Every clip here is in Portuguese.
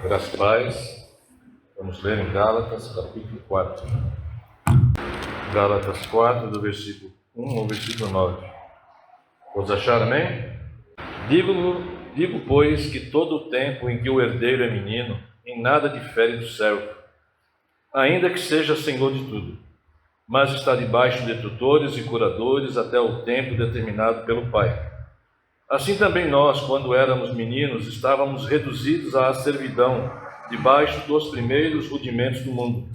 Graças a Deus. Vamos ler em Gálatas, capítulo 4. Gálatas 4, do versículo 1 ao versículo 9. Todos acharam, amém? Digo, pois, que todo o tempo em que o herdeiro é menino, em nada difere do servo, ainda que seja senhor de tudo, mas está debaixo de tutores e curadores até o tempo determinado pelo Pai. Assim também nós, quando éramos meninos, estávamos reduzidos à servidão, debaixo dos primeiros rudimentos do mundo.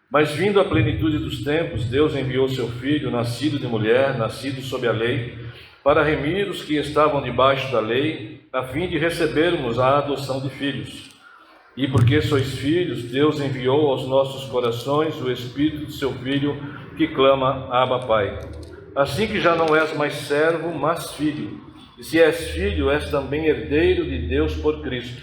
Mas vindo a plenitude dos tempos, Deus enviou seu Filho, nascido de mulher, nascido sob a lei, para remir os que estavam debaixo da lei, a fim de recebermos a adoção de filhos. E porque sois filhos, Deus enviou aos nossos corações o Espírito de seu Filho, que clama, Abba, Pai. Assim que já não és mais servo, mas filho. E se és filho, és também herdeiro de Deus por Cristo.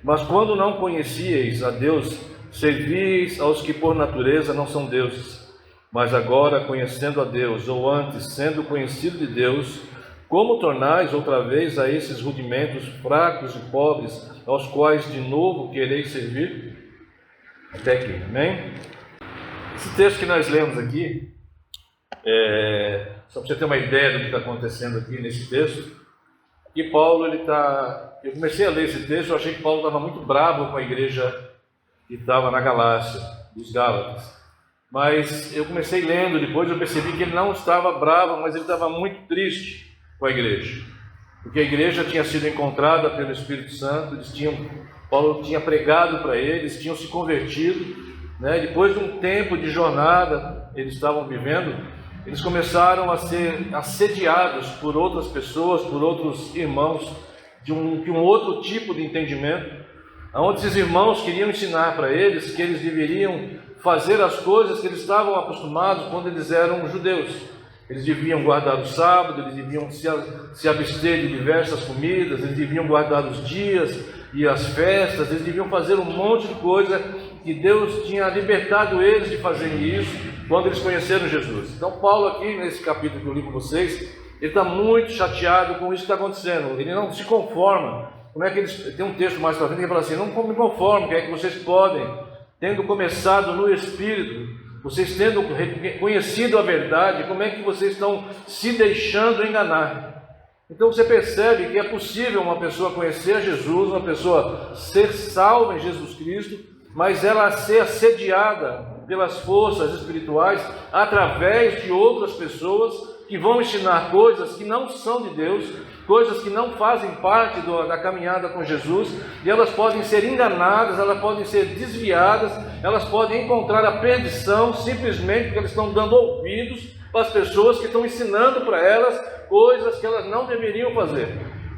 Mas quando não conhecieis a Deus, servíeis aos que por natureza não são deuses. Mas agora, conhecendo a Deus, ou antes, sendo conhecido de Deus, como tornais outra vez a esses rudimentos fracos e pobres, aos quais de novo quereis servir? Até aqui, amém? Esse texto que nós lemos aqui, só para você ter uma ideia do que está acontecendo aqui nesse texto, e Paulo, eu comecei a ler esse texto, eu achei que Paulo estava muito bravo com a igreja que estava na Galácia, dos Gálatas. Mas eu comecei lendo, depois eu percebi que ele não estava bravo, mas ele estava muito triste com a igreja. Porque a igreja tinha sido encontrada pelo Espírito Santo, Paulo tinha pregado para eles, tinham se convertido, né? Depois de um tempo de jornada eles estavam vivendo, eles começaram a ser assediados por outras pessoas, por outros irmãos, de um outro tipo de entendimento, onde esses irmãos queriam ensinar para eles que eles deveriam fazer as coisas que eles estavam acostumados quando eles eram judeus. Eles deviam guardar o sábado, eles deviam se abster de diversas comidas, eles deviam guardar os dias e as festas, eles deviam fazer um monte de coisa que Deus tinha libertado eles de fazerem isso quando eles conheceram Jesus. Então Paulo aqui, nesse capítulo que eu li com vocês, ele está muito chateado com isso que está acontecendo. Ele não se conforma. Como é que eles... Tem um texto mais para frente que fala assim: não me conformo, que é que vocês podem, tendo começado no Espírito, vocês tendo conhecido a verdade, como é que vocês estão se deixando enganar? Então você percebe que é possível uma pessoa conhecer Jesus, uma pessoa ser salva em Jesus Cristo, mas ela ser assediada pelas forças espirituais através de outras pessoas que vão ensinar coisas que não são de Deus, coisas que não fazem parte da caminhada com Jesus, e elas podem ser enganadas, elas podem ser desviadas, elas podem encontrar a perdição simplesmente porque elas estão dando ouvidos para as pessoas que estão ensinando para elas coisas que elas não deveriam fazer.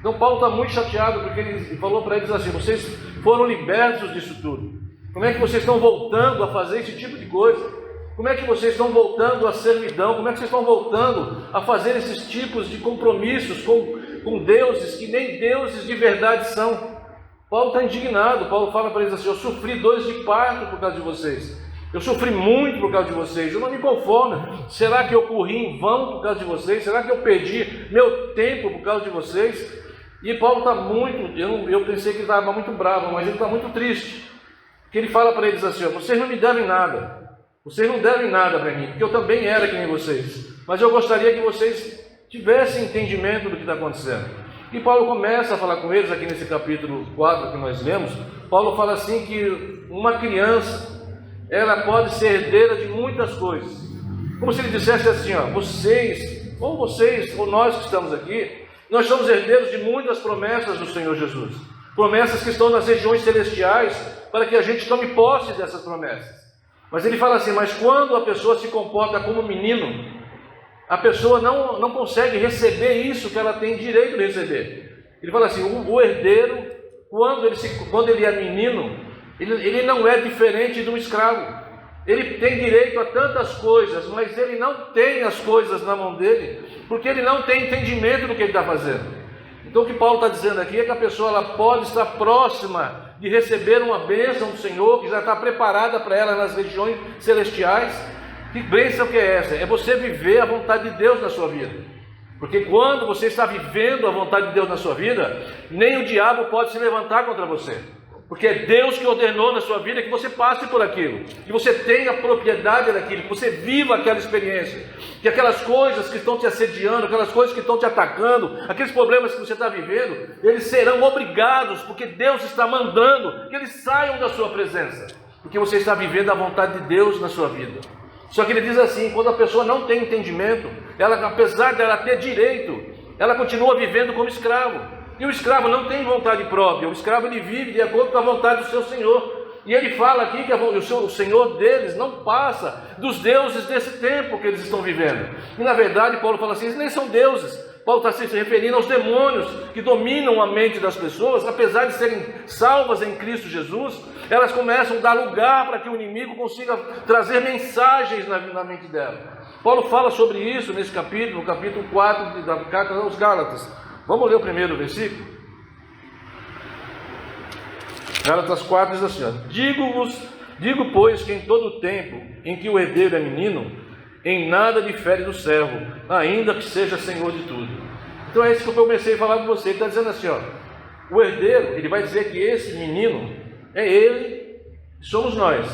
Então Paulo está muito chateado porque ele falou para eles assim: vocês foram libertos disso tudo. Como é que vocês estão voltando a fazer esse tipo de coisa? Como é que vocês estão voltando à servidão? Como é que vocês estão voltando a fazer esses tipos de compromissos com deuses que nem deuses de verdade são? Paulo está indignado. Paulo fala para eles assim: eu sofri dores de parto por causa de vocês. Eu sofri muito por causa de vocês. Eu não me conformo. Será que eu corri em vão por causa de vocês? Será que eu perdi meu tempo por causa de vocês? E Paulo está muito... Eu pensei que ele estava muito bravo, mas ele está muito triste. Que ele fala para eles assim: vocês não me devem nada, vocês não devem nada para mim, porque eu também era que nem vocês, mas eu gostaria que vocês tivessem entendimento do que está acontecendo. E Paulo começa a falar com eles aqui nesse capítulo 4 que nós lemos. Paulo fala assim que uma criança, ela pode ser herdeira de muitas coisas, como se ele dissesse assim: vocês, ou nós que estamos aqui, nós somos herdeiros de muitas promessas do Senhor Jesus, promessas que estão nas regiões celestiais, para que a gente tome posse dessas promessas. Mas ele fala assim: mas quando a pessoa se comporta como menino, a pessoa não consegue receber isso que ela tem direito de receber. Ele fala assim: o herdeiro, quando ele é menino, ele não é diferente de um escravo. Ele tem direito a tantas coisas, mas ele não tem as coisas na mão dele, porque ele não tem entendimento do que ele está fazendo. Então o que Paulo está dizendo aqui é que a pessoa ela pode estar próxima de receber uma bênção do Senhor, que já está preparada para ela nas regiões celestiais. Que bênção que é essa? É você viver a vontade de Deus na sua vida. Porque quando você está vivendo a vontade de Deus na sua vida, nem o diabo pode se levantar contra você. Porque é Deus que ordenou na sua vida que você passe por aquilo, que você tenha propriedade daquilo, que você viva aquela experiência, que aquelas coisas que estão te assediando, aquelas coisas que estão te atacando, aqueles problemas que você está vivendo, eles serão obrigados, porque Deus está mandando que eles saiam da sua presença, porque você está vivendo a vontade de Deus na sua vida. Só que ele diz assim, quando a pessoa não tem entendimento, ela, apesar dela ter direito, ela continua vivendo como escravo. E o escravo não tem vontade própria, o escravo ele vive de acordo com a vontade do seu Senhor. E ele fala aqui que o Senhor deles não passa dos deuses desse tempo que eles estão vivendo. E na verdade Paulo fala assim, eles nem são deuses. Paulo está se referindo aos demônios que dominam a mente das pessoas, apesar de serem salvas em Cristo Jesus, elas começam a dar lugar para que o inimigo consiga trazer mensagens na mente dela. Paulo fala sobre isso nesse capítulo, no capítulo 4 da carta aos Gálatas. Vamos ler o primeiro versículo? Gálatas 4 diz assim, ó, digo, pois, que em todo tempo em que o herdeiro é menino, em nada difere do servo, ainda que seja senhor de tudo. Então é isso que eu comecei a falar com você. Ele está dizendo assim, ó, o herdeiro, ele vai dizer que esse menino é ele, somos nós.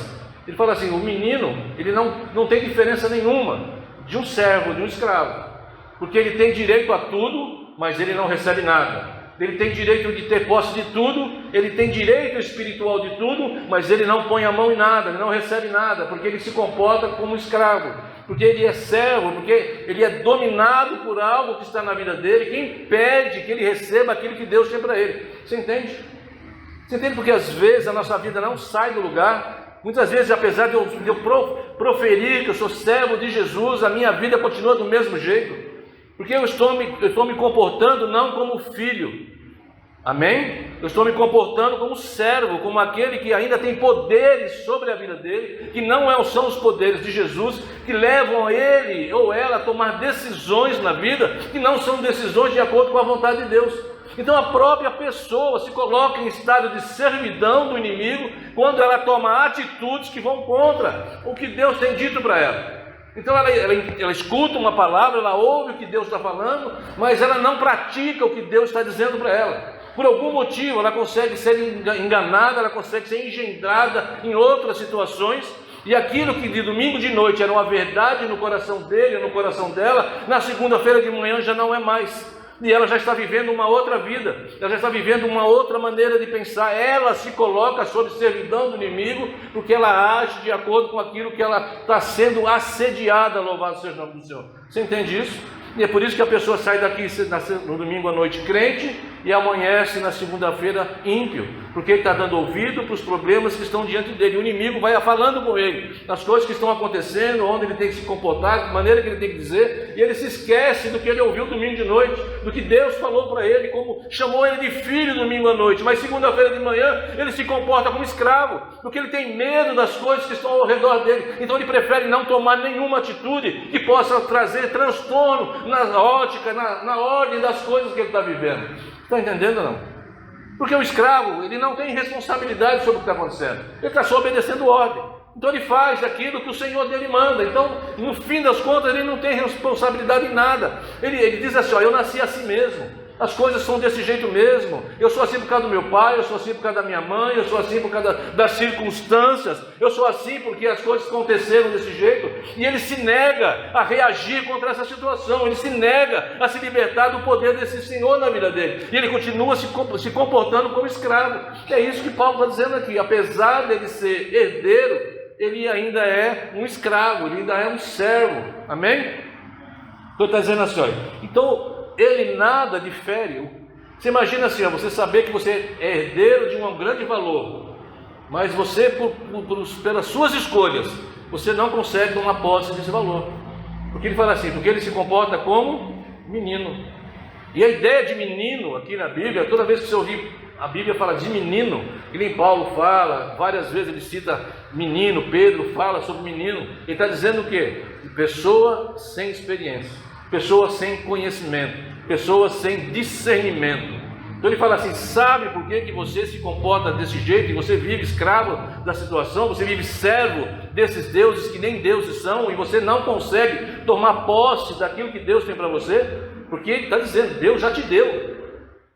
Ele fala assim, o menino, ele não tem diferença nenhuma de um servo, de um escravo, porque ele tem direito a tudo, mas ele não recebe nada. Ele tem direito de ter posse de tudo, ele tem direito espiritual de tudo, mas ele não põe a mão em nada, ele não recebe nada, porque ele se comporta como escravo, porque ele é servo, porque ele é dominado por algo que está na vida dele, que impede que ele receba aquilo que Deus tem para ele. Você entende? Você entende porque às vezes a nossa vida não sai do lugar? Muitas vezes, apesar de eu proferir que eu sou servo de Jesus, a minha vida continua do mesmo jeito. Porque eu estou me comportando não como filho, amém? Eu estou me comportando como servo, como aquele que ainda tem poderes sobre a vida dele, que não são os poderes de Jesus, que levam ele ou ela a tomar decisões na vida, que não são decisões de acordo com a vontade de Deus. Então a própria pessoa se coloca em estado de servidão do inimigo, quando ela toma atitudes que vão contra o que Deus tem dito para ela. Então ela escuta uma palavra, ela ouve o que Deus está falando, mas ela não pratica o que Deus está dizendo para ela. Por algum motivo ela consegue ser enganada, ela consegue ser engendrada em outras situações, e aquilo que de domingo de noite era uma verdade no coração dele, no coração dela, na segunda-feira de manhã já não é mais. E ela já está vivendo uma outra vida, ela já está vivendo uma outra maneira de pensar. Ela se coloca sob servidão do inimigo, porque ela age de acordo com aquilo que ela está sendo assediada, louvado seja o nome do Senhor. Você entende isso? E é por isso que a pessoa sai daqui no domingo à noite crente e amanhece na segunda-feira ímpio, porque ele está dando ouvido para os problemas que estão diante dele. O inimigo vai falando com ele das coisas que estão acontecendo, onde ele tem que se comportar, de maneira que ele tem que dizer, e ele se esquece do que ele ouviu domingo de noite, do que Deus falou para ele, como chamou ele de filho domingo à noite, mas segunda-feira de manhã ele se comporta como escravo, porque ele tem medo das coisas que estão ao redor dele. Então ele prefere não tomar nenhuma atitude que possa trazer transtorno na ótica, na ordem das coisas que ele está vivendo. Está entendendo ou não? Porque o escravo, ele não tem responsabilidade sobre o que está acontecendo, ele está só obedecendo ordem. Então ele faz aquilo que o Senhor dele manda. Então, no fim das contas, ele não tem responsabilidade em nada. Ele diz assim, ó, eu nasci assim mesmo, as coisas são desse jeito mesmo, eu sou assim por causa do meu pai, eu sou assim por causa da minha mãe, eu sou assim por causa das circunstâncias, eu sou assim porque as coisas aconteceram desse jeito. E ele se nega a reagir contra essa situação, ele se nega a se libertar do poder desse Senhor na vida dele, e ele continua se comportando como escravo. É isso que Paulo está dizendo aqui. Apesar dele ser herdeiro, ele ainda é um escravo, ele ainda é um servo, amém? Então está dizendo assim, olha, então ele nada difere. Você imagina assim, ó, você saber que você é herdeiro de um grande valor, mas você, pelas suas escolhas, você não consegue tomar posse desse valor. Porque ele fala assim, porque ele se comporta como menino. E a ideia de menino aqui na Bíblia, toda vez que você ouvir a Bíblia fala de menino, que nem Paulo fala, várias vezes ele cita menino, Pedro fala sobre menino, ele está dizendo o quê? Pessoa sem experiência, pessoa sem conhecimento, pessoa sem discernimento. Então ele fala assim, sabe por que você se comporta desse jeito, e você vive escravo da situação, você vive servo desses deuses que nem deuses são, e você não consegue tomar posse daquilo que Deus tem para você? Porque ele está dizendo, Deus já te deu,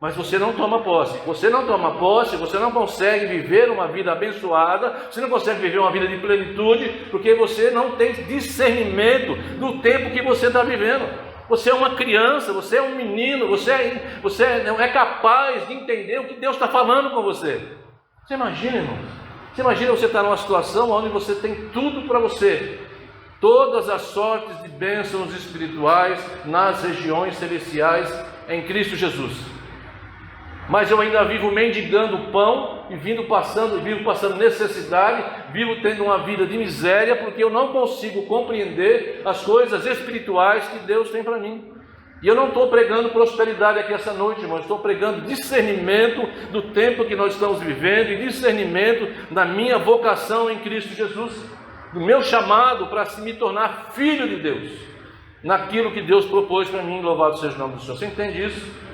mas você não toma posse. Você não toma posse, você não consegue viver uma vida abençoada, você não consegue viver uma vida de plenitude, porque você não tem discernimento do tempo que você está vivendo. Você é uma criança, você é um menino, você não é capaz de entender o que Deus está falando com você. Você imagina, irmão? Você imagina você estar numa situação onde você tem tudo para você, todas as sortes de bênçãos espirituais nas regiões celestiais em Cristo Jesus. Mas eu ainda vivo mendigando pão e vivo passando necessidade, vivo tendo uma vida de miséria, porque eu não consigo compreender as coisas espirituais que Deus tem para mim. E eu não estou pregando prosperidade aqui essa noite, irmão. Estou pregando discernimento do tempo que nós estamos vivendo e discernimento da minha vocação em Cristo Jesus, do meu chamado para me tornar filho de Deus, naquilo que Deus propôs para mim. Louvado seja o nome do Senhor. Você entende isso?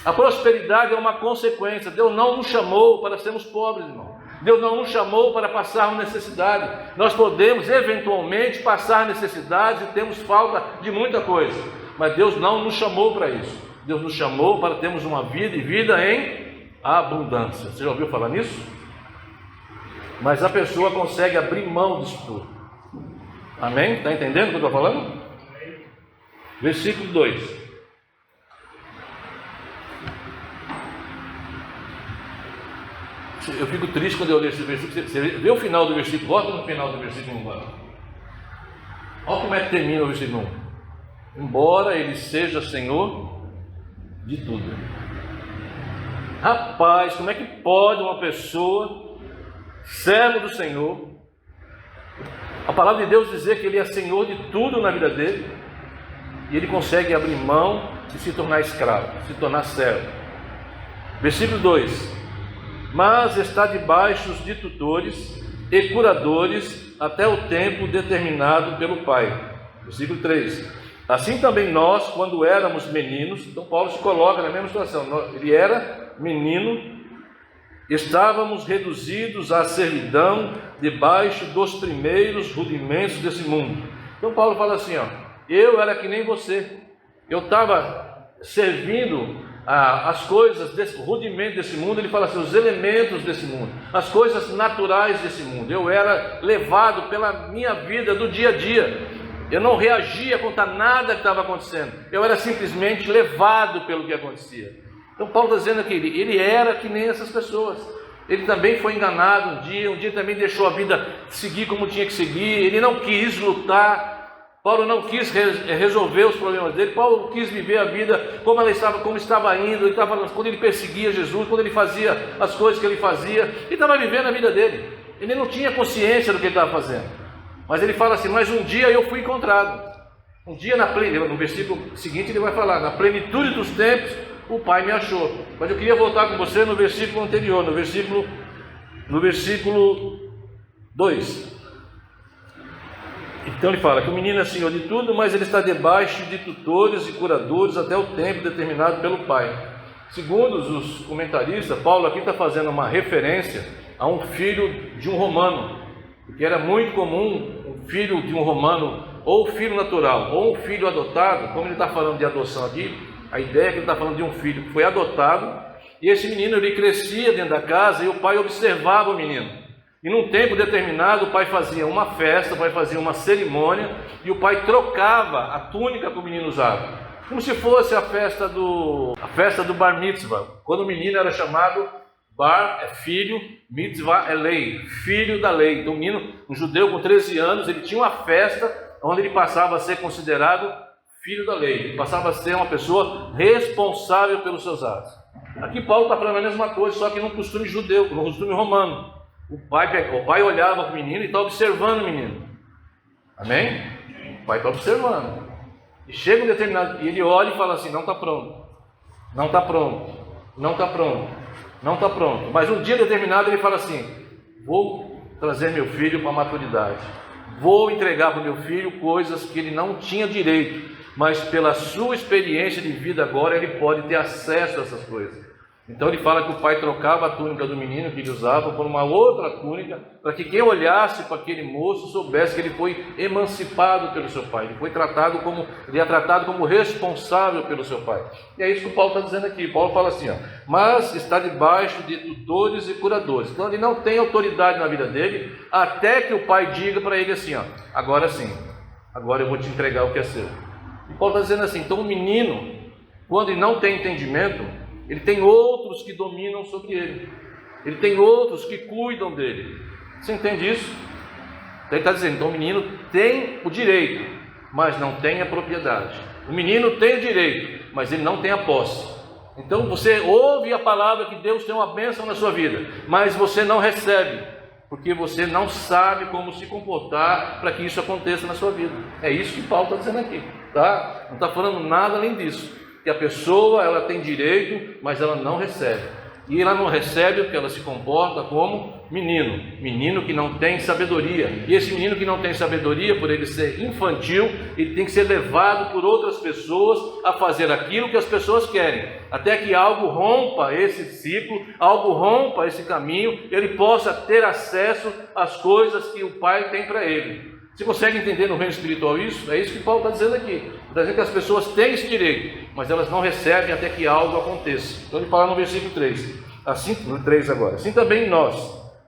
A prosperidade é uma consequência. Deus não nos chamou para sermos pobres, irmão. Deus não nos chamou para passarmos necessidade. Nós podemos eventualmente passar necessidade e temos falta de muita coisa, mas Deus não nos chamou para isso. Deus nos chamou para termos uma vida e vida em abundância. Você já ouviu falar nisso? Mas a pessoa consegue abrir mão disso tudo. Amém? Está entendendo o que eu estou falando? Versículo 2. Eu fico triste quando eu leio esse versículo. Você vê o final do versículo, volta no final do versículo 1. Olha como é que termina o versículo 1. Embora Ele seja Senhor de tudo. Rapaz, como é que pode uma pessoa, servo do Senhor, a palavra de Deus dizer que Ele é Senhor de tudo na vida dele, e ele consegue abrir mão e se tornar escravo, se tornar servo. Versículo 2. Mas está debaixo de tutores e curadores até o tempo determinado pelo Pai. Versículo 3. Assim também nós, quando éramos meninos, então Paulo se coloca na mesma situação, ele era menino, estávamos reduzidos à servidão debaixo dos primeiros rudimentos desse mundo. Então Paulo fala assim, eu era que nem você, eu estava servindo as coisas, o rudimento desse mundo. Ele fala assim, os elementos desse mundo, as coisas naturais desse mundo. Eu era levado pela minha vida do dia a dia, eu não reagia contra nada que estava acontecendo, eu era simplesmente levado pelo que acontecia. Então Paulo está dizendo que ele era que nem essas pessoas. Ele também foi enganado um dia também deixou a vida seguir como tinha que seguir, ele não quis lutar. Paulo não quis resolver os problemas dele. Paulo quis viver a vida como estava indo. Quando ele perseguia Jesus, quando ele fazia as coisas que ele fazia, ele estava vivendo a vida dele. Ele não tinha consciência do que ele estava fazendo. Mas ele fala assim, mas um dia eu fui encontrado. Um dia no versículo seguinte ele vai falar, na plenitude dos tempos, o Pai me achou. Mas eu queria voltar com você no versículo anterior, no versículo 2. Então ele fala que o menino é senhor de tudo, mas ele está debaixo de tutores e curadores até o tempo determinado pelo Pai. Segundo os comentaristas, Paulo aqui está fazendo uma referência a um filho de um romano, porque era muito comum um filho de um romano, ou filho natural, ou um filho adotado. Como ele está falando de adoção aqui, a ideia é que ele está falando de um filho que foi adotado, e esse menino ele crescia dentro da casa e o pai observava o menino. E num tempo determinado o pai fazia uma festa, o pai fazia uma cerimônia, e o pai trocava a túnica que o menino usava, como se fosse a festa do bar mitzvah, quando o menino era chamado bar é filho, mitzvah é lei, filho da lei. Então o menino, um judeu com 13 anos, ele tinha uma festa onde ele passava a ser considerado filho da lei, ele passava a ser uma pessoa responsável pelos seus atos. Aqui Paulo está falando a mesma coisa, só que num costume judeu, num costume romano. O pai olhava para o menino e está observando o menino. Amém? O pai está observando. E chega um determinado, e ele olha e fala assim, não está pronto, não está pronto, não está pronto, não está pronto. Mas um dia determinado ele fala assim, vou trazer meu filho para a maturidade. Vou entregar para o meu filho coisas que ele não tinha direito, mas pela sua experiência de vida agora ele pode ter acesso a essas coisas. Então ele fala que o pai trocava a túnica do menino que ele usava por uma outra túnica, para que quem olhasse para aquele moço soubesse que ele foi emancipado pelo seu pai, ele é tratado como responsável pelo seu pai. E é isso que o Paulo está dizendo aqui. Paulo fala assim, mas está debaixo de tutores e curadores. Então ele não tem autoridade na vida dele, até que o pai diga para ele assim, agora sim, agora eu vou te entregar o que é seu. E Paulo está dizendo assim, então o menino, quando ele não tem entendimento, ele tem outros que dominam sobre ele. Ele tem outros que cuidam dele. Você entende isso? Então ele está dizendo, então o menino tem o direito, mas não tem a propriedade. O menino tem o direito, mas ele não tem a posse. Então você ouve a palavra que Deus tem uma bênção na sua vida, mas você não recebe, porque você não sabe como se comportar para que isso aconteça na sua vida. É isso que Paulo está dizendo aqui, tá? Não está falando nada além disso. Que a pessoa, ela tem direito, mas ela não recebe. E ela não recebe porque ela se comporta como menino que não tem sabedoria. E esse menino que não tem sabedoria, por ele ser infantil, ele tem que ser levado por outras pessoas a fazer aquilo que as pessoas querem, até que algo rompa esse ciclo, algo rompa esse caminho, ele possa ter acesso às coisas que o pai tem para ele. Você consegue entender no reino espiritual isso? É isso que Paulo está dizendo aqui. Está dizendo que as pessoas têm esse direito, mas elas não recebem até que algo aconteça. Então ele fala no versículo 3, no 3 agora. Assim também nós,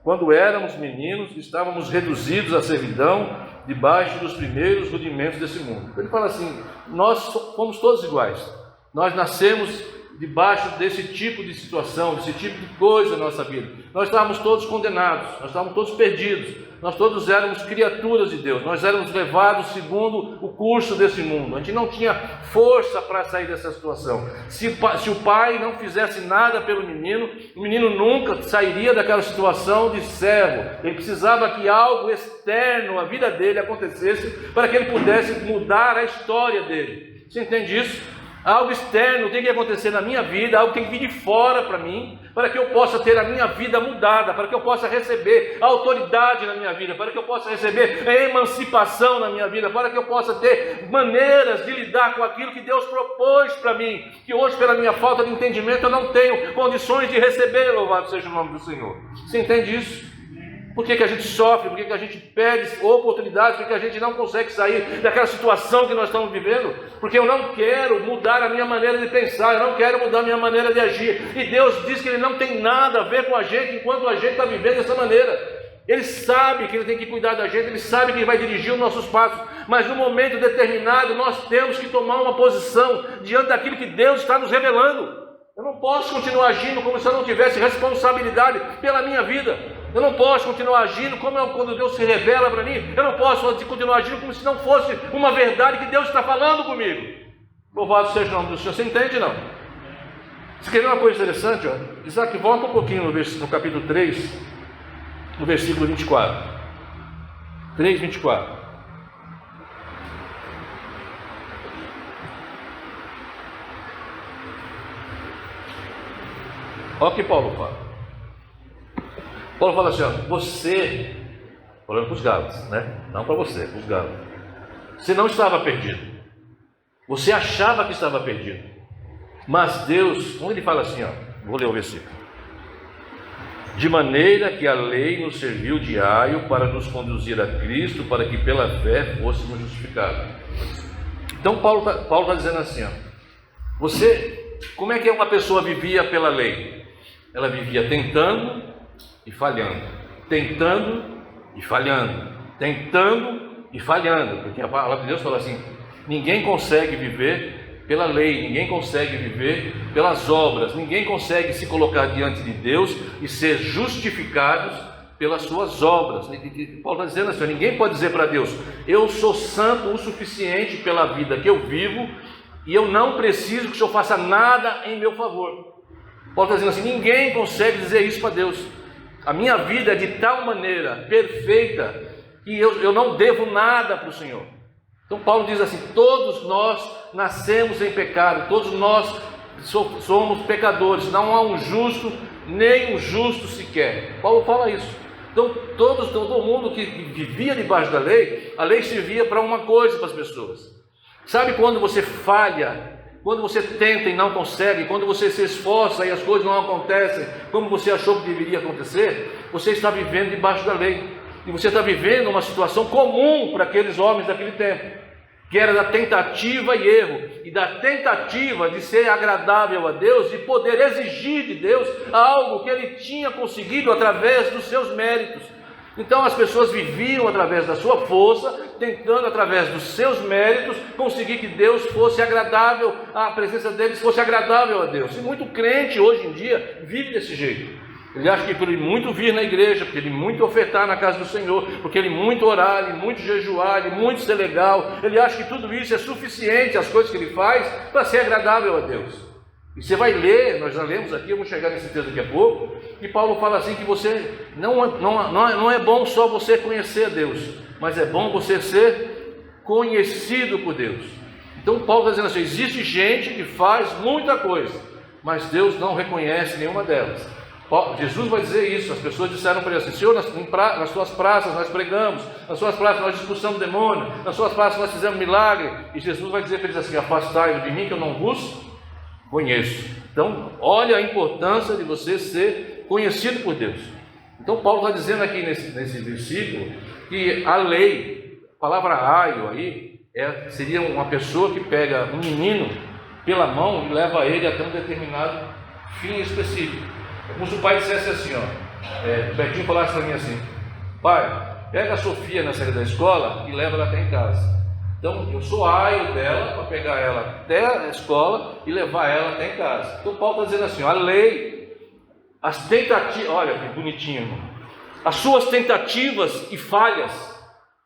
quando éramos meninos, estávamos reduzidos à servidão, debaixo dos primeiros rudimentos desse mundo. Ele fala assim, nós fomos todos iguais. Nós nascemos debaixo desse tipo de situação, desse tipo de coisa na nossa vida. Nós estávamos todos condenados, nós estávamos todos perdidos, nós todos éramos criaturas de Deus, nós éramos levados segundo o curso desse mundo. A gente não tinha força para sair dessa situação. Se o pai não fizesse nada pelo menino, o menino nunca sairia daquela situação de servo. Ele precisava que algo externo à vida dele acontecesse para que ele pudesse mudar a história dele. Você entende isso? Algo externo tem que acontecer na minha vida, algo tem que vir de fora para mim, para que eu possa ter a minha vida mudada, para que eu possa receber a autoridade na minha vida, para que eu possa receber a emancipação na minha vida, para que eu possa ter maneiras de lidar com aquilo que Deus propôs para mim, que hoje, pela minha falta de entendimento, eu não tenho condições de receber. Louvado seja o nome do Senhor. Você entende isso? Por que a gente sofre? Por que a gente perde oportunidades? Por que a gente não consegue sair daquela situação que nós estamos vivendo? Porque eu não quero mudar a minha maneira de pensar, eu não quero mudar a minha maneira de agir. E Deus diz que Ele não tem nada a ver com a gente enquanto a gente está vivendo dessa maneira. Ele sabe que Ele tem que cuidar da gente, Ele sabe que Ele vai dirigir os nossos passos, mas no momento determinado nós temos que tomar uma posição diante daquilo que Deus está nos revelando. Eu não posso continuar agindo como se eu não tivesse responsabilidade pela minha vida. Eu não posso continuar agindo como quando Deus se revela para mim. Eu não posso continuar agindo como se não fosse uma verdade que Deus está falando comigo. Louvado seja o nome do Senhor. Você entende, não? Você quer ver uma coisa interessante? Isaac, volta um pouquinho no capítulo 3, no versículo 24. 3, 24. Olha o que Paulo fala. Paulo fala assim, você, falando para os Gálatas, né? Não para você, para os Gálatas. Você não estava perdido. Você achava que estava perdido. Mas Deus, quando ele fala assim, vou ler o versículo. De maneira que a lei nos serviu de aio para nos conduzir a Cristo, para que pela fé fôssemos justificados. Então Paulo está dizendo assim, como é que uma pessoa vivia pela lei? Ela vivia tentando e falhando, tentando e falhando, tentando e falhando, porque a palavra de Deus fala assim, ninguém consegue viver pela lei, ninguém consegue viver pelas obras, ninguém consegue se colocar diante de Deus e ser justificados pelas suas obras. Paulo está dizendo assim, ninguém pode dizer para Deus, eu sou santo o suficiente pela vida que eu vivo e eu não preciso que o Senhor faça nada em meu favor. Paulo está dizendo assim, ninguém consegue dizer isso para Deus. A minha vida é de tal maneira perfeita que eu não devo nada para o Senhor. Então Paulo diz assim, todos nós nascemos em pecado, todos nós somos pecadores, não há um justo, nem um justo sequer. Paulo fala isso. Então todo mundo que vivia debaixo da lei, a lei servia para uma coisa para as pessoas. Sabe quando você falha, quando você tenta e não consegue, quando você se esforça e as coisas não acontecem como você achou que deveria acontecer, você está vivendo debaixo da lei. E você está vivendo uma situação comum para aqueles homens daquele tempo, que era da tentativa e erro, e da tentativa de ser agradável a Deus, de poder exigir de Deus algo que ele tinha conseguido através dos seus méritos. Então as pessoas viviam através da sua força, tentando através dos seus méritos conseguir que Deus fosse agradável, a presença deles fosse agradável a Deus. E muito crente hoje em dia vive desse jeito. Ele acha que por ele muito vir na igreja, porque ele muito ofertar na casa do Senhor, porque ele muito orar, ele muito jejuar, ele muito ser legal, ele acha que tudo isso é suficiente, as coisas que ele faz, para ser agradável a Deus. E você vai ler, nós já lemos aqui, eu vou chegar nesse texto daqui a pouco, e Paulo fala assim que você não é bom só você conhecer a Deus, mas é bom você ser conhecido por Deus. Então Paulo está dizendo assim, existe gente que faz muita coisa, mas Deus não reconhece nenhuma delas. Jesus vai dizer isso, as pessoas disseram para ele assim, Senhor, nas suas praças nós pregamos, nas suas praças nós expulsamos demônio, nas suas praças nós fizemos milagre, e Jesus vai dizer para eles assim, afastai-vos de mim que eu não vos conheço. Então, olha a importância de você ser conhecido por Deus. Então, Paulo está dizendo aqui nesse versículo que a lei, a palavra aio aí, seria uma pessoa que pega um menino pela mão e leva ele até um determinado fim específico. É como se o pai dissesse assim, o Betinho falasse para mim assim, pai, pega a Sofia na saída da escola e leva ela até em casa. Então, eu sou aio dela para pegar ela até a escola e levar ela até em casa. Então, Paulo está dizendo assim, a lei, as tentativas, olha que bonitinho, irmão. As suas tentativas e falhas,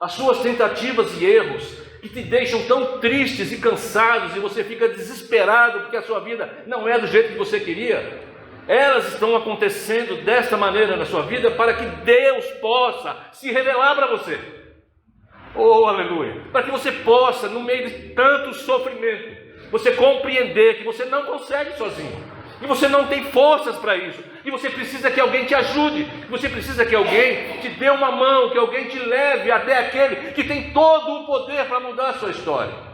as suas tentativas e erros, que te deixam tão tristes e cansados, e você fica desesperado porque a sua vida não é do jeito que você queria, elas estão acontecendo desta maneira na sua vida para que Deus possa se revelar para você. Oh, aleluia! Para que você possa, no meio de tanto sofrimento, você compreender que você não consegue sozinho, e você não tem forças para isso, e você precisa que alguém te ajude, que você precisa que alguém te dê uma mão, que alguém te leve até aquele que tem todo o poder para mudar a sua história.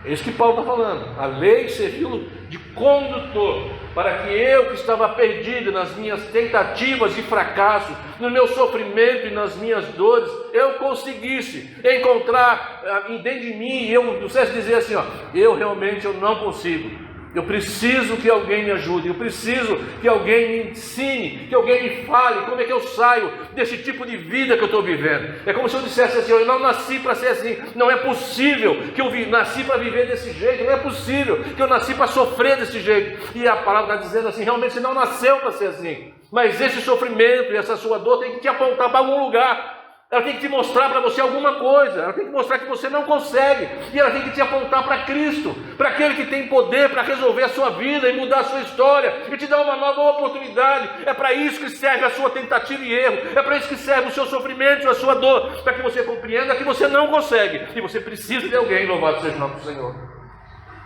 É isso que Paulo está falando. A lei serviu de condutor para que eu, que estava perdido nas minhas tentativas e fracassos, no meu sofrimento e nas minhas dores, eu conseguisse encontrar dentro de mim, e eu pudesse dizer assim, eu realmente não consigo. Eu preciso que alguém me ajude, eu preciso que alguém me ensine, que alguém me fale como é que eu saio desse tipo de vida que eu estou vivendo. É como se eu dissesse assim, eu não nasci para ser assim, não é possível que eu nasci para viver desse jeito, não é possível que eu nasci para sofrer desse jeito. E a palavra está dizendo assim, realmente você não nasceu para ser assim, mas esse sofrimento e essa sua dor tem que te apontar para algum lugar. Ela tem que te mostrar para você alguma coisa, ela tem que mostrar que você não consegue, e ela tem que te apontar para Cristo, para aquele que tem poder para resolver a sua vida e mudar a sua história, e te dar uma nova oportunidade. É para isso que serve a sua tentativa e erro, é para isso que serve o seu sofrimento, a sua dor, para que você compreenda que você não consegue, e você precisa de alguém. Louvado seja o nome do Senhor.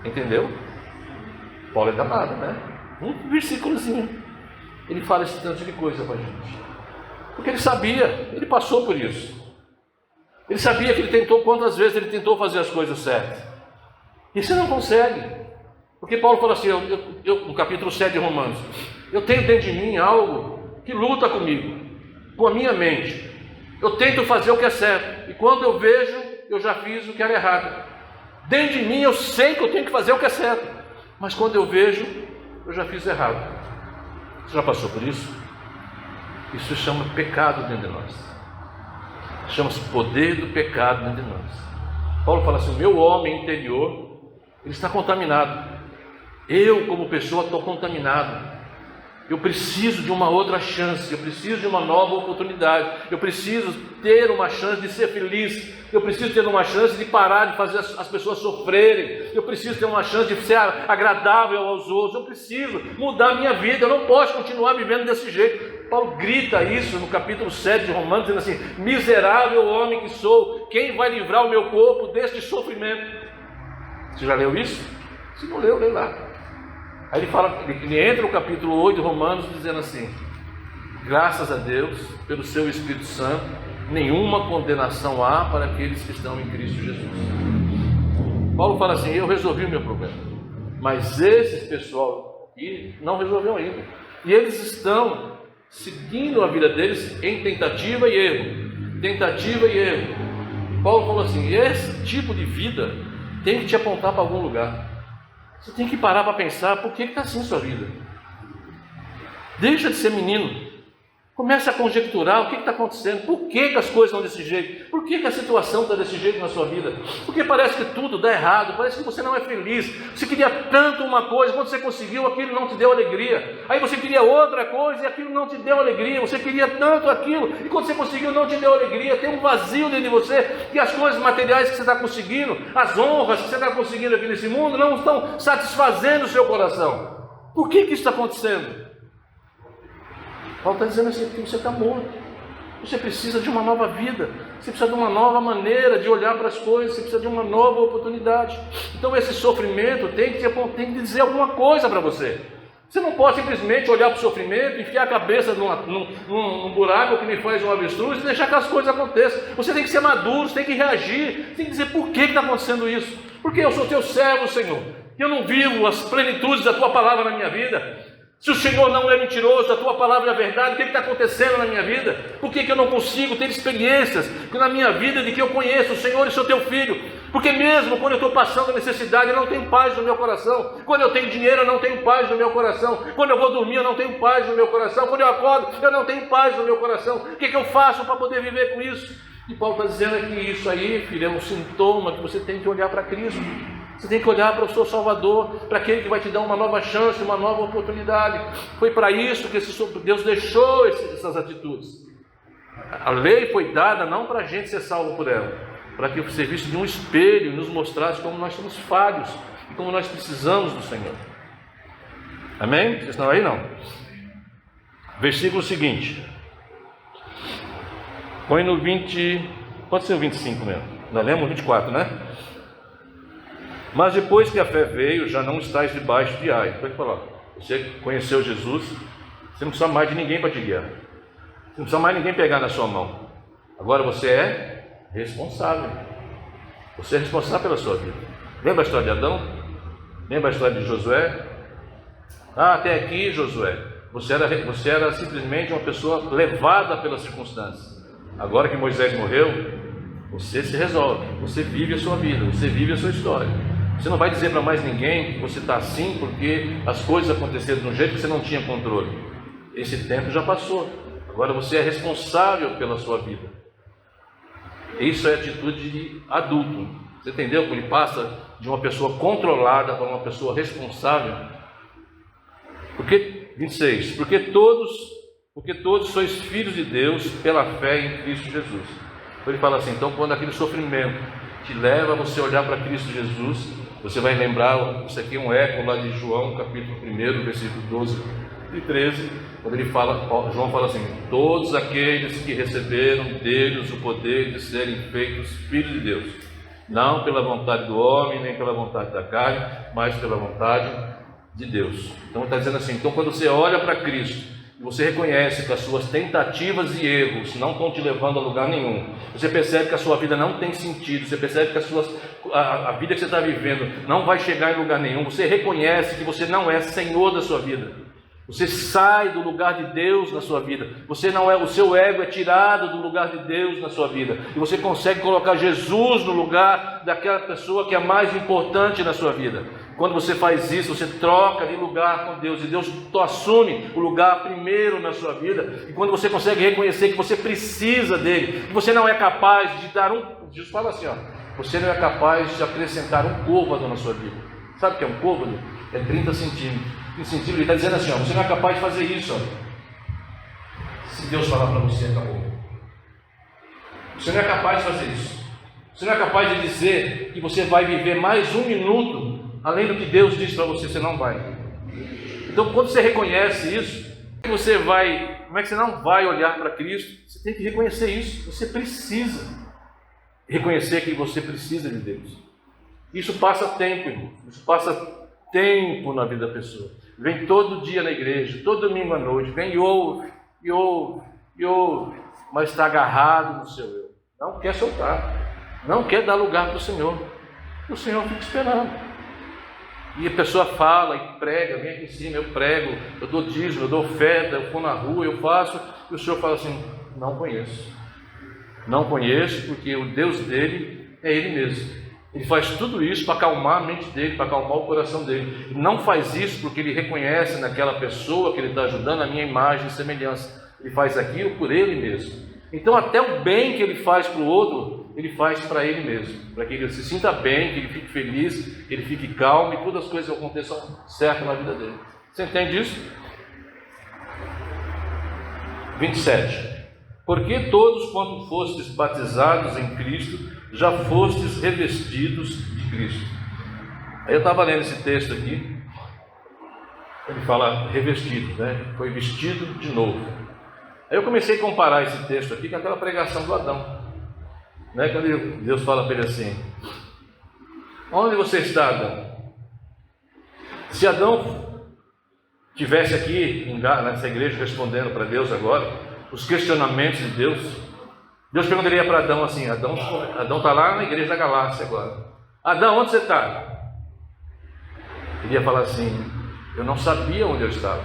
Entendeu? Paulo é danado, né? Um versículozinho, ele fala esse tanto de coisa para a gente. Porque ele sabia, ele passou por isso. Ele sabia que ele tentou, quantas vezes ele tentou fazer as coisas certas. E você não consegue. Porque Paulo fala assim, no capítulo 7 de Romanos, eu tenho dentro de mim algo que luta comigo, com a minha mente. Eu tento fazer o que é certo, e quando eu vejo, eu já fiz o que era errado. Dentro de mim eu sei que eu tenho que fazer o que é certo, mas quando eu vejo, eu já fiz errado. Você já passou por isso? Isso se chama pecado dentro de nós. Chama-se poder do pecado dentro de nós. Paulo fala assim, o meu homem interior, ele está contaminado. Eu, como pessoa, estou contaminado. Eu preciso de uma outra chance, eu preciso de uma nova oportunidade, eu preciso ter uma chance de ser feliz, eu preciso ter uma chance de parar de fazer as pessoas sofrerem, eu preciso ter uma chance de ser agradável aos outros, eu preciso mudar a minha vida, eu não posso continuar vivendo desse jeito. Paulo grita isso no capítulo 7 de Romanos, dizendo assim, miserável homem que sou, quem vai livrar o meu corpo deste sofrimento? Você já leu isso? Se não leu, lê lá. Aí ele fala, ele entra no capítulo 8 de Romanos dizendo assim, graças a Deus, pelo seu Espírito Santo, nenhuma condenação há para aqueles que estão em Cristo Jesus. Paulo fala assim, eu resolvi o meu problema, Mas esse pessoal aqui não resolveu ainda. E eles estão seguindo a vida deles em tentativa e erro. Tentativa e erro. Paulo falou assim, esse tipo de vida tem que te apontar para algum lugar. Você tem que parar para pensar, por que está assim a sua vida? Deixa de ser menino. Comece a conjecturar o que está acontecendo, por que as coisas estão desse jeito, por que a situação está desse jeito na sua vida, porque parece que tudo dá errado, parece que você não é feliz, você queria tanto uma coisa, quando você conseguiu aquilo não te deu alegria, aí você queria outra coisa e aquilo não te deu alegria, você queria tanto aquilo e quando você conseguiu não te deu alegria, tem um vazio dentro de você e as coisas materiais que você está conseguindo, as honras que você está conseguindo aqui nesse mundo não estão satisfazendo o seu coração. Por que isso está acontecendo? Paulo está dizendo assim, que você está morto, você precisa de uma nova vida, você precisa de uma nova maneira de olhar para as coisas, você precisa de uma nova oportunidade. Então esse sofrimento tem que dizer alguma coisa para você. Você não pode simplesmente olhar para o sofrimento, enfiar a cabeça num buraco que me faz um avestruz e deixar que as coisas aconteçam. Você tem que ser maduro, você tem que reagir, você tem que dizer por que está acontecendo isso. Porque eu sou teu servo, Senhor, eu não vivo as plenitudes da tua palavra na minha vida. Se o Senhor não é mentiroso, a tua palavra é verdade, o que está acontecendo na minha vida? Por que eu não consigo ter experiências na minha vida de que eu conheço o Senhor e sou teu filho? Porque mesmo quando eu estou passando necessidade, eu não tenho paz no meu coração. Quando eu tenho dinheiro, eu não tenho paz no meu coração. Quando eu vou dormir, eu não tenho paz no meu coração. Quando eu acordo, eu não tenho paz no meu coração. O que eu faço para poder viver com isso? E Paulo está dizendo que isso aí, filho, é um sintoma que você tem que olhar para Cristo. Você tem que olhar para o seu Salvador, para aquele que vai te dar uma nova chance, uma nova oportunidade. Foi para isso que Deus deixou essas atitudes. A lei foi dada não para a gente ser salvo por ela, para que o serviço de um espelho nos mostrasse como nós somos falhos e como nós precisamos do Senhor. Amém? Vocês estão aí? Não? Versículo seguinte. Põe no 20, pode ser o 25 mesmo. Nós lemos 24, né? Mas depois que a fé veio, já não estás debaixo de ai. Pode falar. Você conheceu Jesus, você não precisa mais de ninguém para te guiar. Você não precisa mais de ninguém pegar na sua mão. Agora você é responsável. Você é responsável pela sua vida. Lembra a história de Adão? Lembra a história de Josué? Até aqui, Josué, você era simplesmente uma pessoa levada pelas circunstâncias. Agora que Moisés morreu, você se resolve, você vive a sua vida, você vive a sua história. Você não vai dizer para mais ninguém que você está assim porque as coisas aconteceram de um jeito que você não tinha controle. Esse tempo já passou. Agora você é responsável pela sua vida. Isso é atitude de adulto. Você entendeu? Ele passa de uma pessoa controlada para uma pessoa responsável. Porque 26. Porque todos sois filhos de Deus pela fé em Cristo Jesus. Então ele fala assim, então quando aquele sofrimento te leva a você olhar para Cristo Jesus, você vai lembrar, isso aqui é um eco lá de João, capítulo 1, versículo 12 e 13, quando ele fala, João fala assim, todos aqueles que receberam deles o poder de serem feitos filhos de Deus, não pela vontade do homem, nem pela vontade da carne, mas pela vontade de Deus. Então ele está dizendo assim, então quando você olha para Cristo, e você reconhece que as suas tentativas e erros não estão te levando a lugar nenhum, você percebe que a sua vida não tem sentido, você percebe que a vida que você está vivendo não vai chegar em lugar nenhum, você reconhece que você não é senhor da sua vida, você sai do lugar de Deus na sua vida, você não é, o seu ego é tirado do lugar de Deus na sua vida, e você consegue colocar Jesus no lugar daquela pessoa que é mais importante na sua vida. Quando você faz isso, você troca de lugar com Deus, e Deus assume o lugar primeiro na sua vida, e quando você consegue reconhecer que você precisa dele, que você não é capaz de dar Jesus fala assim, ó, você não é capaz de acrescentar um côvado na sua vida. Sabe o que é um côvado? É 30 centímetros. 30 centímetros, ele está dizendo assim, ó, você não é capaz de fazer isso, ó. Se Deus falar para você, acabou. Você não é capaz de fazer isso. Você não é capaz de dizer que você vai viver mais um minuto além do que Deus diz para você, você não vai. Então, quando você reconhece isso, como é que você não vai olhar para Cristo? Você tem que reconhecer isso. Você precisa reconhecer que você precisa de Deus. Isso passa tempo, irmão. Isso passa tempo na vida da pessoa. Vem todo dia na igreja, todo domingo à noite, vem e ouve, mas está agarrado no seu eu. Não quer soltar, não quer dar lugar para o Senhor. O Senhor fica esperando. E a pessoa fala e prega, vem aqui em cima, eu prego, eu dou dízimo, eu dou oferta, eu vou na rua, eu faço, e o senhor fala assim: não conheço. Não conheço, porque o Deus dele é ele mesmo. Ele faz tudo isso para acalmar a mente dele, para acalmar o coração dele. Ele não faz isso porque ele reconhece naquela pessoa que ele está ajudando a minha imagem e semelhança. Ele faz aquilo por ele mesmo. Então até o bem que ele faz para o outro, ele faz para ele mesmo, para que ele se sinta bem, que ele fique feliz, que ele fique calmo e todas as coisas aconteçam certo na vida dele. Você entende isso? 27. Porque todos, quando fostes batizados em Cristo, já fostes revestidos de Cristo. Aí eu estava lendo esse texto aqui, ele fala revestido, né? Foi vestido de novo. Aí eu comecei a comparar esse texto aqui com aquela pregação do Adão, né? Quando Deus fala para ele assim: onde você está, Adão? Se Adão tivesse aqui nessa igreja respondendo para Deus agora os questionamentos de Deus, Deus perguntaria para Adão assim: Adão está lá na igreja da Galácia agora. Adão, onde você está? Ele ia falar assim: eu não sabia onde eu estava,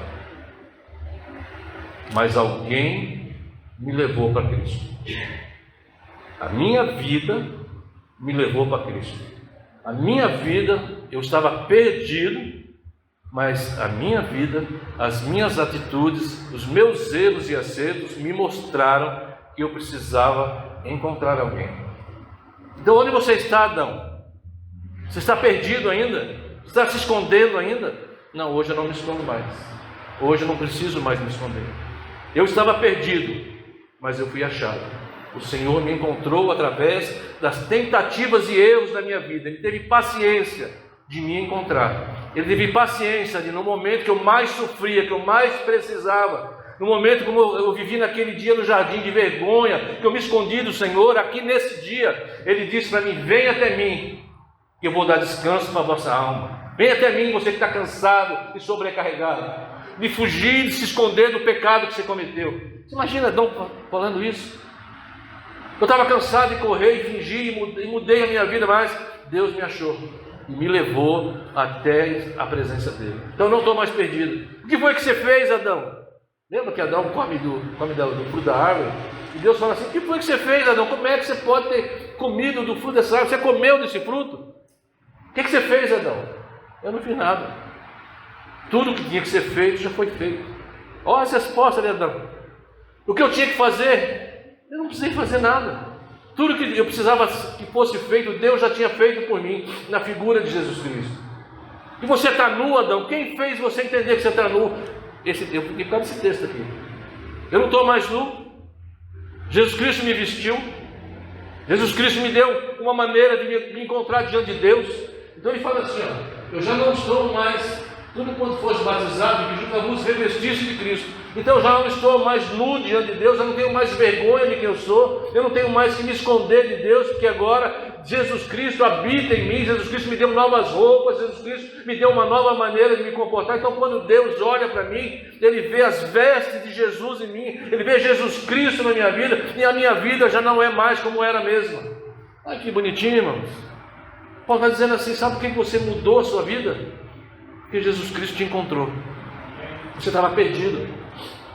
mas alguém me levou para Cristo. A minha vida me levou para Cristo. A minha vida, eu estava perdido, mas a minha vida, as minhas atitudes, os meus erros e acertos me mostraram que eu precisava encontrar alguém. Então onde você está, Adão? Você está perdido ainda? Você está se escondendo ainda? Não, hoje eu não me escondo mais. Hoje eu não preciso mais me esconder. Eu estava perdido, mas eu fui achado. O Senhor me encontrou através das tentativas e erros da minha vida. Ele teve paciência de me encontrar. Ele teve paciência de, no momento que eu mais sofria, que eu mais precisava, no momento como eu vivi naquele dia no jardim de vergonha, que eu me escondi do Senhor, aqui nesse dia, Ele disse para mim: vem até mim, que eu vou dar descanso para a vossa alma. Vem até mim, você que está cansado e sobrecarregado, de fugir, de se esconder do pecado que você cometeu. Você imagina Adão falando isso? Eu estava cansado de correr e fingir, e mudei a minha vida, mas Deus me achou e me levou até a presença dele. Então eu não estou mais perdido. O que foi que você fez, Adão? Lembra que Adão come do fruto da árvore? E Deus fala assim: o que foi que você fez, Adão? Como é que você pode ter comido do fruto dessa árvore? Você comeu desse fruto? O que você fez, Adão? Eu não fiz nada. Tudo que tinha que ser feito já foi feito. Olha as respostas de Adão. O que eu tinha que fazer, eu não precisei fazer nada. Tudo que eu precisava que fosse feito, Deus já tinha feito por mim, na figura de Jesus Cristo. E você está nu, Adão? Quem fez você entender que você está nu? Eu fiquei por causa desse texto aqui. Eu não estou mais nu. Jesus Cristo me vestiu. Jesus Cristo me deu uma maneira de me encontrar diante de Deus. Então ele fala assim: ó, eu já não estou mais, tudo quanto fosse batizado, que junto vos revestisse de Cristo. Então eu já não estou mais nu diante de Deus, eu não tenho mais vergonha de quem eu sou, eu não tenho mais que me esconder de Deus, porque agora Jesus Cristo habita em mim, Jesus Cristo me deu novas roupas, Jesus Cristo me deu uma nova maneira de me comportar. Então quando Deus olha para mim, Ele vê as vestes de Jesus em mim, Ele vê Jesus Cristo na minha vida, e a minha vida já não é mais como era mesmo. Olha que bonitinho, irmãos. Paulo está dizendo assim: sabe por que você mudou a sua vida? Porque Jesus Cristo te encontrou. Você estava perdido,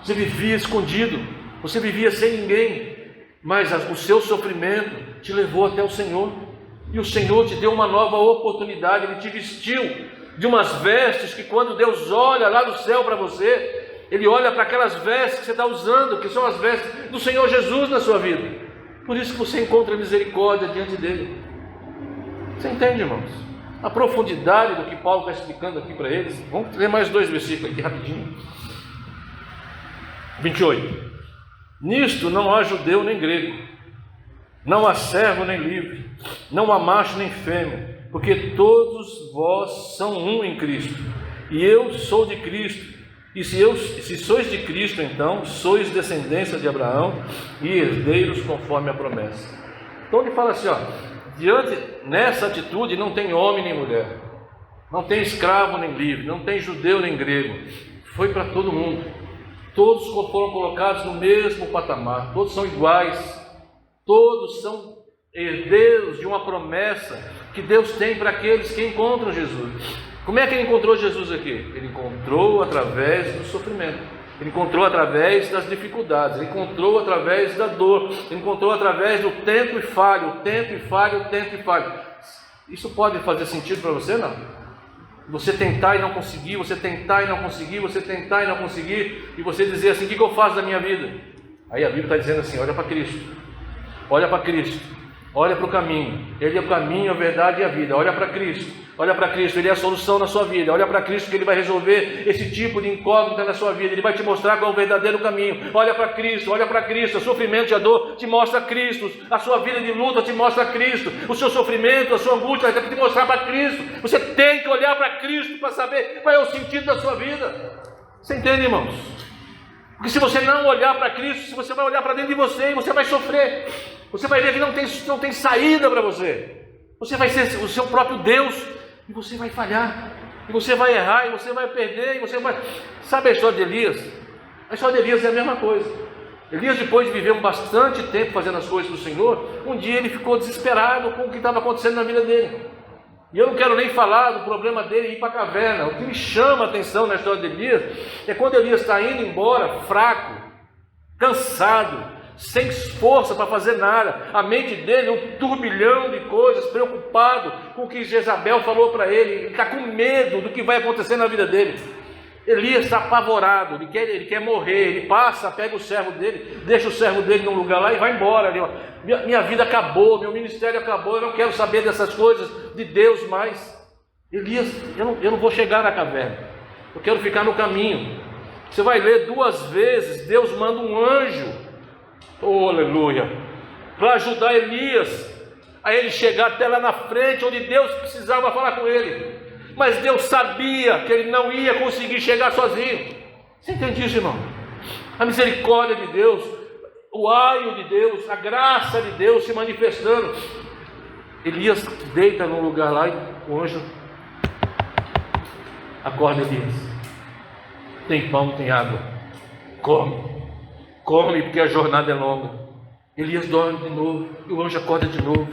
você vivia escondido, você vivia sem ninguém, mas o seu sofrimento te levou até o Senhor, e o Senhor te deu uma nova oportunidade. Ele te vestiu de umas vestes que, quando Deus olha lá do céu para você, Ele olha para aquelas vestes que você está usando, que são as vestes do Senhor Jesus na sua vida. Por isso que você encontra misericórdia diante dEle. Você entende, irmãos? A profundidade do que Paulo está explicando aqui para eles. Vamos ler mais 2 versículos aqui rapidinho. 28. Nisto não há judeu nem grego, não há servo nem livre, não há macho nem fêmea, porque todos vós são um em Cristo, e eu sou de Cristo. E se sois de Cristo, então sois descendência de Abraão e herdeiros conforme a promessa. Então ele fala assim, ó, nessa atitude não tem homem nem mulher, não tem escravo nem livre, não tem judeu nem grego, foi para todo mundo. Todos foram colocados no mesmo patamar, todos são iguais, todos são herdeiros de uma promessa que Deus tem para aqueles que encontram Jesus. Como é que ele encontrou Jesus aqui? Ele encontrou através do sofrimento, ele encontrou através das dificuldades, ele encontrou através da dor, ele encontrou através do tento e falho, o tento e falho, o tento e falho. Isso pode fazer sentido para você? Não? Você tentar e não conseguir, você tentar e não conseguir, você tentar e não conseguir, e você dizer assim: o que eu faço da minha vida? Aí a Bíblia está dizendo assim: olha para Cristo, olha para Cristo, olha para o caminho, Ele é o caminho, a verdade e a vida. Olha para Cristo, Ele é a solução na sua vida. Olha para Cristo, que Ele vai resolver esse tipo de incógnita na sua vida. Ele vai te mostrar qual é o verdadeiro caminho. Olha para Cristo, o sofrimento e a dor te mostra Cristo, a sua vida de luta te mostra Cristo, o seu sofrimento, a sua angústia vai te mostrar para Cristo. Você tem que olhar para Cristo para saber qual é o sentido da sua vida. Você entende, irmãos? Porque se você não olhar para Cristo, se você vai olhar para dentro de você, você vai sofrer. Você vai ver que não tem saída para você. Você vai ser o seu próprio Deus, e você vai falhar, e você vai errar, e você vai perder, e você vai... Sabe a história de Elias? A história de Elias é a mesma coisa. Elias, depois de viver bastante tempo fazendo as coisas do Senhor, um dia ele ficou desesperado com o que estava acontecendo na vida dele. E eu não quero nem falar do problema dele ir para a caverna. O que me chama a atenção na história de Elias é quando Elias está indo embora, fraco, cansado, sem força para fazer nada. A mente dele, um turbilhão de coisas, preocupado com o que Jezabel falou para ele. Ele está com medo do que vai acontecer na vida dele. Elias está apavorado, ele quer morrer. Ele passa, pega o servo dele, deixa o servo dele num lugar lá e vai embora. Minha vida acabou, meu ministério acabou, eu não quero saber dessas coisas de Deus mais. Elias, eu não vou chegar na caverna, eu quero ficar no caminho. Você vai ler 2 vezes, Deus manda um anjo, oh aleluia, para ajudar Elias a ele chegar até lá na frente, onde Deus precisava falar com ele. Mas Deus sabia que ele não ia conseguir chegar sozinho. Você entende isso, irmão? A misericórdia de Deus, o aio de Deus, a graça de Deus se manifestando. Elias deita num lugar lá e o anjo acorda Elias. Tem pão, tem água. Come, porque a jornada é longa. Elias dorme de novo e o anjo acorda de novo.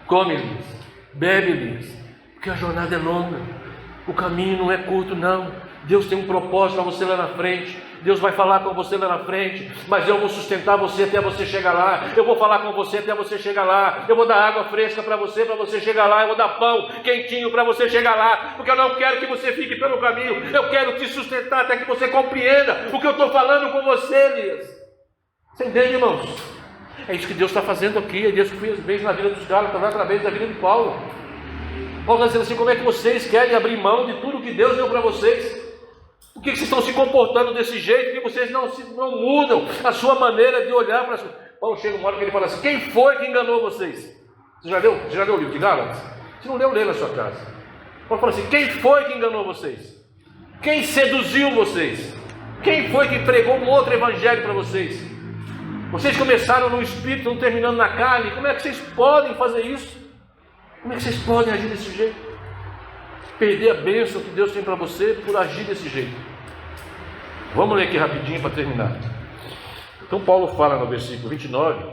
Come, Elias. Bebe, Elias, porque a jornada é longa. O caminho não é curto, não. Deus tem um propósito para você lá na frente. Deus vai falar com você lá na frente. Mas eu vou sustentar você até você chegar lá. Eu vou falar com você até você chegar lá. Eu vou dar água fresca para você chegar lá. Eu vou dar pão quentinho para você chegar lá. Porque eu não quero que você fique pelo caminho. Eu quero te sustentar até que você compreenda o que eu estou falando com você, Elias. Você entende, irmãos? É isso que Deus está fazendo aqui. É Deus que fez na vida dos Gálatas, através da vida de Paulo. Paulo está dizendo assim: como é que vocês querem abrir mão de tudo que Deus deu para vocês? Por que vocês estão se comportando desse jeito? Que vocês não mudam a sua maneira de olhar para as coisas? Paulo chega uma hora que ele fala assim: quem foi que enganou vocês? Você já leu o livro de Gálatas? Se não leu, lê na sua casa. Paulo fala assim: quem foi que enganou vocês? Quem seduziu vocês? Quem foi que pregou um outro evangelho para vocês? Vocês começaram no espírito, não terminando na carne. Como é que vocês podem fazer isso? Como é que vocês podem agir desse jeito? Perder a bênção que Deus tem para você por agir desse jeito. Vamos ler aqui rapidinho para terminar. Então Paulo fala no versículo 29,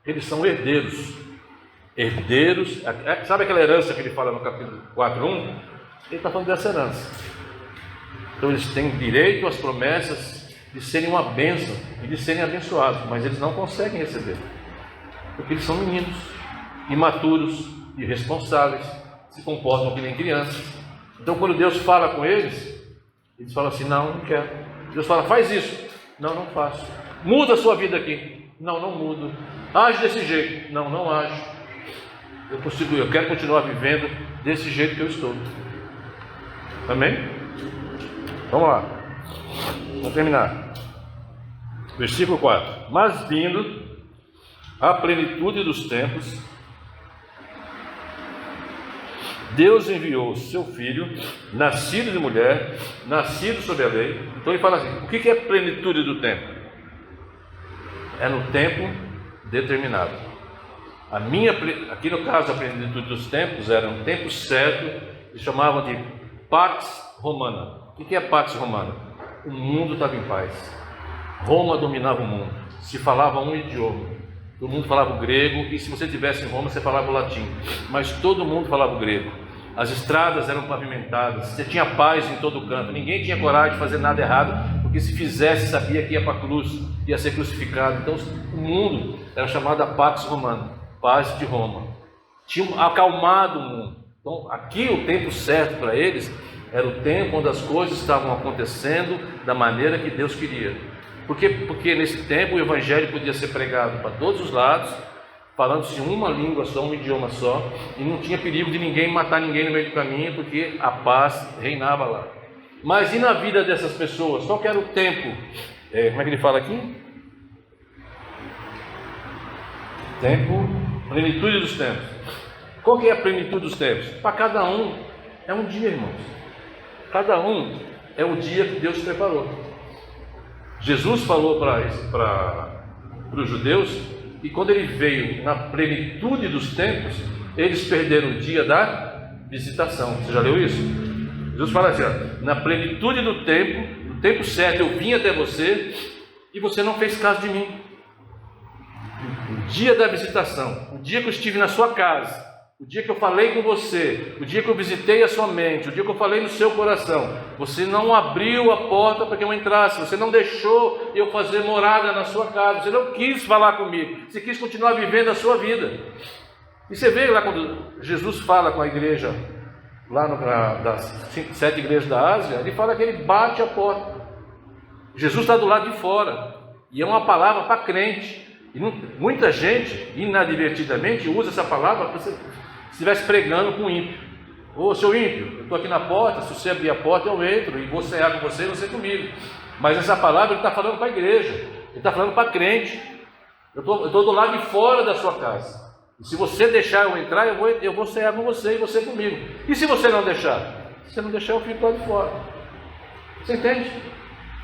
eles são herdeiros. Herdeiros, sabe aquela herança que ele fala no capítulo 4:1? Ele está falando dessa herança. Então eles têm direito às promessas de serem uma bênção e de serem abençoados, mas eles não conseguem receber, porque eles são meninos, imaturos, irresponsáveis, se comportam que nem crianças. Então quando Deus fala com eles falam assim: não quero. Deus fala: faz isso. Não faço. Muda a sua vida aqui. Não mudo. Age desse jeito. Não ajo. Eu quero continuar vivendo desse jeito que eu estou. Amém? Vamos lá. Vamos terminar. Versículo 4. Mas vindo a plenitude dos tempos, Deus enviou o seu filho, nascido de mulher, nascido sob a lei. Então ele fala assim: o que é a plenitude do tempo? É no tempo determinado. Aqui no caso, a plenitude dos tempos era um tempo certo, eles chamavam de Pax Romana. O que é Pax Romana? O mundo estava em paz. Roma dominava o mundo. Se falava um idioma. Todo mundo falava o grego, e se você estivesse em Roma, você falava o latim. Mas todo mundo falava o grego. as estradas eram pavimentadas, você tinha paz em todo canto, ninguém tinha coragem de fazer nada errado, porque se fizesse sabia que ia para a cruz, ia ser crucificado. Então o mundo era chamado a Pax Romana, paz de Roma. Tinha acalmado o mundo. Então aqui o tempo certo para eles era o tempo onde as coisas estavam acontecendo da maneira que Deus queria. Porque nesse tempo o evangelho podia ser pregado para todos os lados, falando-se uma língua só, um idioma só, e não tinha perigo de ninguém matar ninguém no meio do caminho, porque a paz reinava lá. Mas e na vida dessas pessoas? Qual que era o tempo? Como é que ele fala aqui? Tempo, plenitude dos tempos. Qual que é a plenitude dos tempos? Para cada um é um dia, irmãos. Cada um é o dia que Deus preparou. Jesus falou para os judeus, e quando ele veio na plenitude dos tempos, eles perderam o dia da visitação. Você já leu isso? Jesus fala assim, ó, na plenitude do tempo, no tempo certo eu vim até você, e você não fez caso de mim. O dia da visitação, o dia que eu estive na sua casa, o dia que eu falei com você, o dia que eu visitei a sua mente, o dia que eu falei no seu coração, você não abriu a porta para que eu entrasse, você não deixou eu fazer morada na sua casa, você não quis falar comigo, você quis continuar vivendo a sua vida. E você vê lá quando Jesus fala com a igreja, lá das 7 igrejas da Ásia, ele fala que ele bate a porta. Jesus está do lado de fora, e é uma palavra para crente. E muita gente, inadvertidamente, usa essa palavra para se estivesse pregando com o ímpio. Ô, seu ímpio, eu estou aqui na porta, se você abrir a porta eu entro, e vou cear com você e você comigo. Mas essa palavra ele está falando para a igreja, ele está falando para crente. Eu estou do lado de fora da sua casa. E se você deixar eu entrar, eu vou cear com você e você comigo. E se você não deixar? Se você não deixar, eu fico lá de fora. Você entende?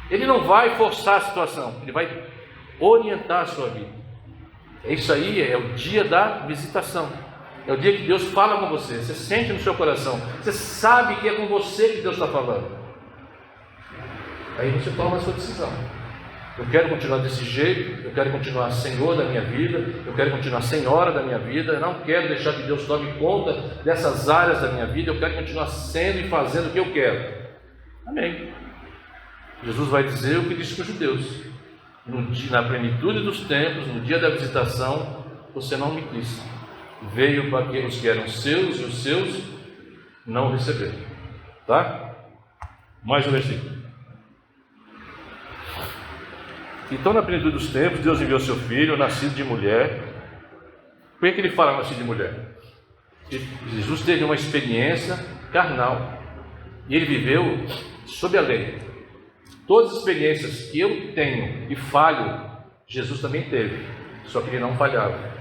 Ele não vai forçar a situação, ele vai orientar a sua vida. Isso aí é o dia da visitação. É o dia que Deus fala com você. Você sente no seu coração. Você sabe que é com você que Deus está falando. Aí você toma a sua decisão. Eu quero continuar desse jeito. Eu quero continuar senhor da minha vida. Eu quero continuar senhora da minha vida. Eu não quero deixar que Deus tome conta dessas áreas da minha vida. Eu quero continuar sendo e fazendo o que eu quero. Amém. Jesus vai dizer o que disse para os judeus. Na plenitude dos tempos, no dia da visitação, você não me quis. Veio para aqueles que eram seus e os seus não receberam. Tá? Mais um versículo. Então, na plenitude dos tempos, Deus enviou seu filho, nascido de mulher. Por que ele fala nascido de mulher? Porque Jesus teve uma experiência carnal e ele viveu sob a lei. Todas as experiências que eu tenho e falho, Jesus também teve, só que ele não falhava.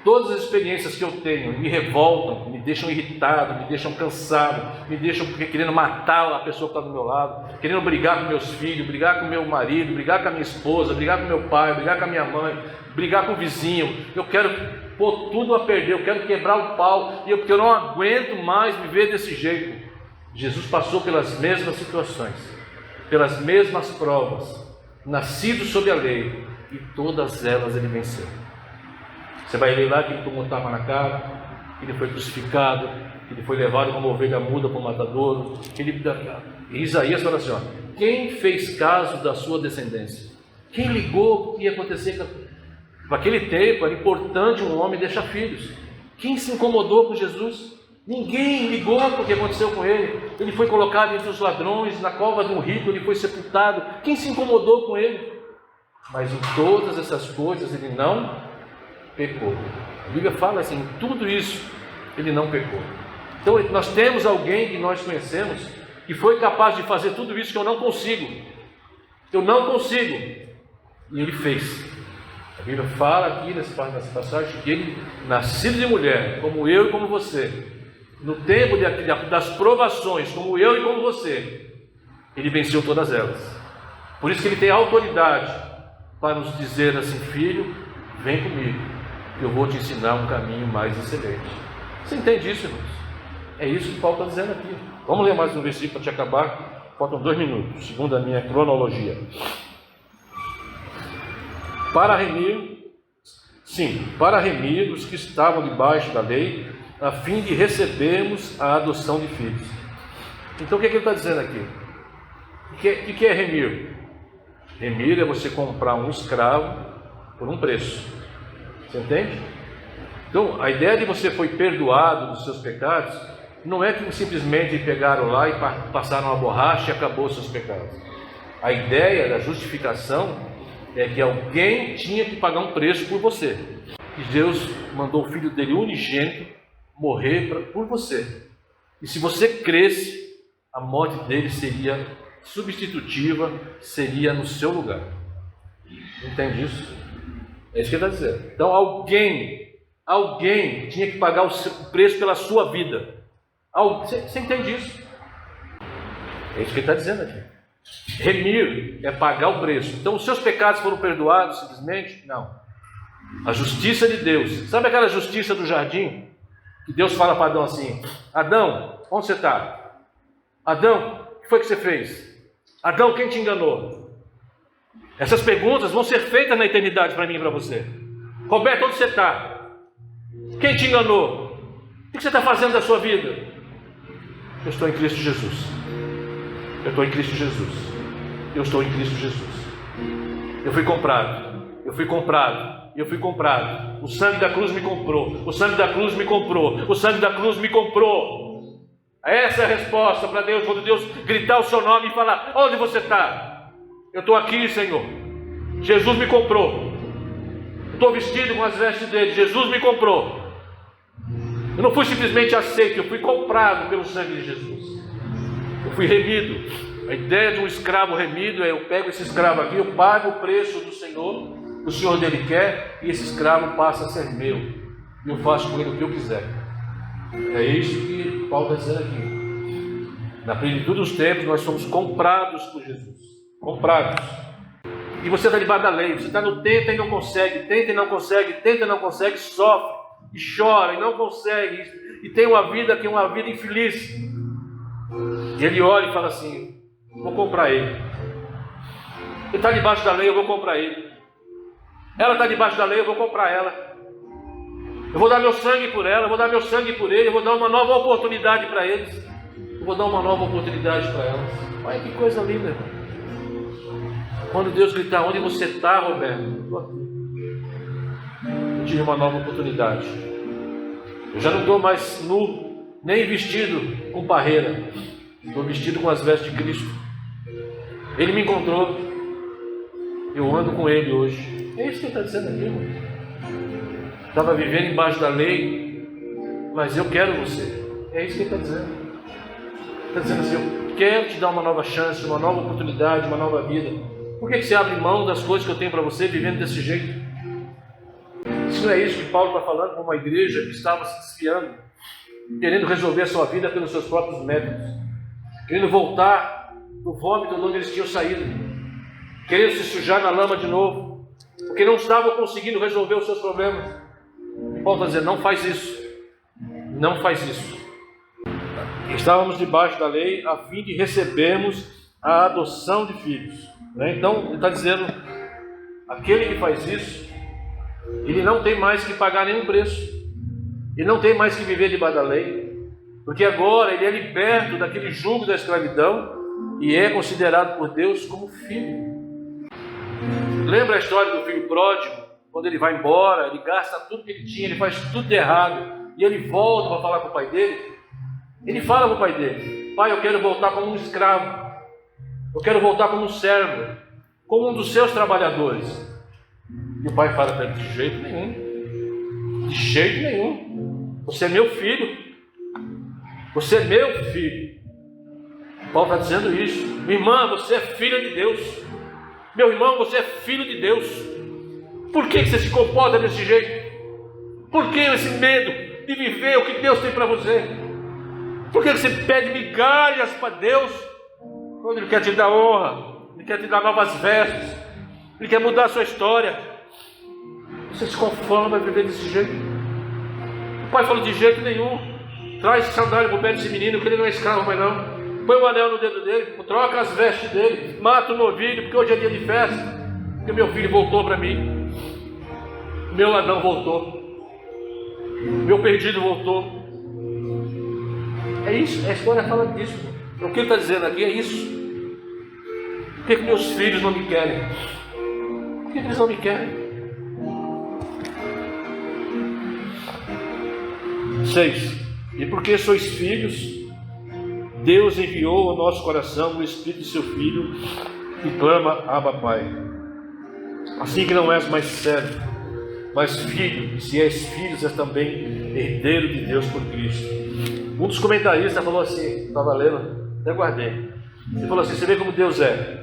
Todas as experiências que eu tenho me revoltam, me deixam irritado, me deixam cansado, me deixam querendo matar a pessoa que está do meu lado, querendo brigar com meus filhos, brigar com meu marido, brigar com a minha esposa, brigar com meu pai, brigar com a minha mãe, brigar com o vizinho. Eu quero pôr tudo a perder, eu quero quebrar o pau, porque eu não aguento mais viver desse jeito. Jesus passou pelas mesmas situações, pelas mesmas provas, nascido sob a lei, e todas elas ele venceu. Você vai ler lá que ele tomou tapa na cara, que ele foi crucificado, que ele foi levado como ovelha muda para o matadouro. Isaías fala assim, ó, quem fez caso da sua descendência? Quem ligou o que ia acontecer? Naquele tempo era importante um homem deixar filhos. Quem se incomodou com Jesus? Ninguém ligou para o que aconteceu com ele. Ele foi colocado entre os ladrões, na cova de um rico, ele foi sepultado. Quem se incomodou com ele? Mas em todas essas coisas ele não pecou. A Bíblia fala assim, em tudo isso ele não pecou. Então nós temos alguém que nós conhecemos que foi capaz de fazer tudo isso que eu não consigo. Eu não consigo. E ele fez. A Bíblia fala aqui nessa passagem que ele, nascido de mulher, como eu e como você, no tempo das provações, como eu e como você, ele venceu todas elas. Por isso que ele tem autoridade para nos dizer assim, filho, vem comigo, eu vou te ensinar um caminho mais excelente. Você entende isso, irmãos? É isso que Paulo está dizendo aqui. Vamos ler mais um versículo para te acabar. Faltam 2 minutos, segundo a minha cronologia. Para remir os que estavam debaixo da lei, a fim de recebermos a adoção de filhos. Então o que ele está dizendo aqui? O que é remir? Remir é você comprar um escravo por um preço. Você entende? Então a ideia de você foi perdoado dos seus pecados não é que simplesmente pegaram lá e passaram a borracha e acabou os seus pecados. A ideia da justificação é que alguém tinha que pagar um preço por você. E Deus mandou o Filho dele unigênito morrer por você. E se você cresce, a morte dele seria substitutiva, seria no seu lugar. Entende isso? É isso que ele está dizendo. Então alguém tinha que pagar o preço pela sua vida. Você entende isso? É isso que ele está dizendo aqui. Remir é pagar o preço. Então os seus pecados foram perdoados simplesmente? Não. A justiça de Deus. Sabe aquela justiça do jardim? Que Deus fala para Adão assim: Adão, onde você está? Adão, o que foi que você fez? Adão, quem te enganou? Essas perguntas vão ser feitas na eternidade para mim e para você. Roberto, onde você está? Quem te enganou? O que você está fazendo da sua vida? Eu estou em Cristo Jesus. Eu estou em Cristo Jesus. Eu estou em Cristo Jesus. Eu fui comprado. Eu fui comprado. Eu fui comprado. O sangue da cruz me comprou. O sangue da cruz me comprou. O sangue da cruz me comprou. Essa é a resposta para Deus, quando Deus gritar o seu nome e falar: onde você está? Eu estou aqui, Senhor. Jesus me comprou. Eu estou vestido com as vestes dele. Jesus me comprou. Eu não fui simplesmente aceito, eu fui comprado pelo sangue de Jesus. Eu fui remido. A ideia de um escravo remido é: eu pego esse escravo aqui, eu pago o preço do Senhor, o Senhor dele quer, e esse escravo passa a ser meu. E eu faço com ele o que eu quiser. É isso que Paulo está dizendo aqui. Na plenitude dos tempos, nós somos comprados por Jesus. Comprados. E você está debaixo da lei, você está no tenta e não consegue, tenta e não consegue, tenta e não consegue, sofre, e chora e não consegue, e tem uma vida que é uma vida infeliz. E ele olha e fala assim: vou comprar ele. Ele está debaixo da lei, eu vou comprar ele. Ela está debaixo da lei, eu vou comprar ela. Eu vou dar meu sangue por ela, eu vou dar meu sangue por ele, eu vou dar uma nova oportunidade para eles. Eu vou dar uma nova oportunidade para elas. Olha que coisa linda, irmão. Quando Deus gritar: onde você está, Roberto? Eu tive uma nova oportunidade. Eu já não estou mais nu, nem vestido com parreira. Estou vestido com as vestes de Cristo. Ele me encontrou. Eu ando com ele hoje. É isso que ele está dizendo aqui, irmão. Estava vivendo embaixo da lei, mas eu quero você. É isso que ele está dizendo. Está dizendo assim: eu quero te dar uma nova chance, uma nova oportunidade, uma nova vida. Por que você abre mão das coisas que eu tenho para você vivendo desse jeito? Isso não é isso que Paulo está falando para uma igreja que estava se desfiando, querendo resolver a sua vida pelos seus próprios métodos, querendo voltar do vômito de onde eles tinham saído, querendo se sujar na lama de novo, porque não estavam conseguindo resolver os seus problemas. E Paulo está dizendo: não faz isso. Não faz isso. Estávamos debaixo da lei a fim de recebermos a adoção de filhos. Então ele está dizendo: aquele que faz isso, ele não tem mais que pagar nenhum preço. Ele não tem mais que viver debaixo da lei, porque agora ele é liberto daquele jugo da escravidão e é considerado por Deus como filho. Lembra a história do filho pródigo? Quando ele vai embora, ele gasta tudo que ele tinha, ele faz tudo de errado, e ele volta para falar com o pai dele. Ele fala para o pai dele: pai, eu quero voltar como um escravo, eu quero voltar como um servo, como um dos seus trabalhadores. E o pai fala para ele: de jeito nenhum, de jeito nenhum, você é meu filho, você é meu filho. Paulo está dizendo isso. Minha irmã, você é filha de Deus. Meu irmão, você é filho de Deus. Por que você se comporta desse jeito? Por que esse medo de viver o que Deus tem para você? Por que você pede migalhas para Deus, quando Ele quer te dar honra, Ele quer te dar novas vestes, Ele quer mudar a sua história? Você se conforma a viver desse jeito? O pai falou: de jeito nenhum. Traz sandália para o pé desse menino, que ele não é escravo mais não. Põe um anel no dedo dele, troca as vestes dele, mata o novilho, porque hoje é dia de festa, porque meu filho voltou para mim, meu ladrão voltou, meu perdido voltou. É isso, a história fala disso. O que ele está dizendo aqui é isso. Por que meus filhos não me querem? Por que eles não me querem? 6. E porque sois filhos, Deus enviou ao nosso coração o Espírito de seu Filho, que clama: Abba, Pai. Assim que não és mais servo, mas filho, e se és filho, és também herdeiro de Deus por Cristo. Um dos comentaristas falou assim, estava lendo, até guardei. Ele falou assim: você vê como Deus é.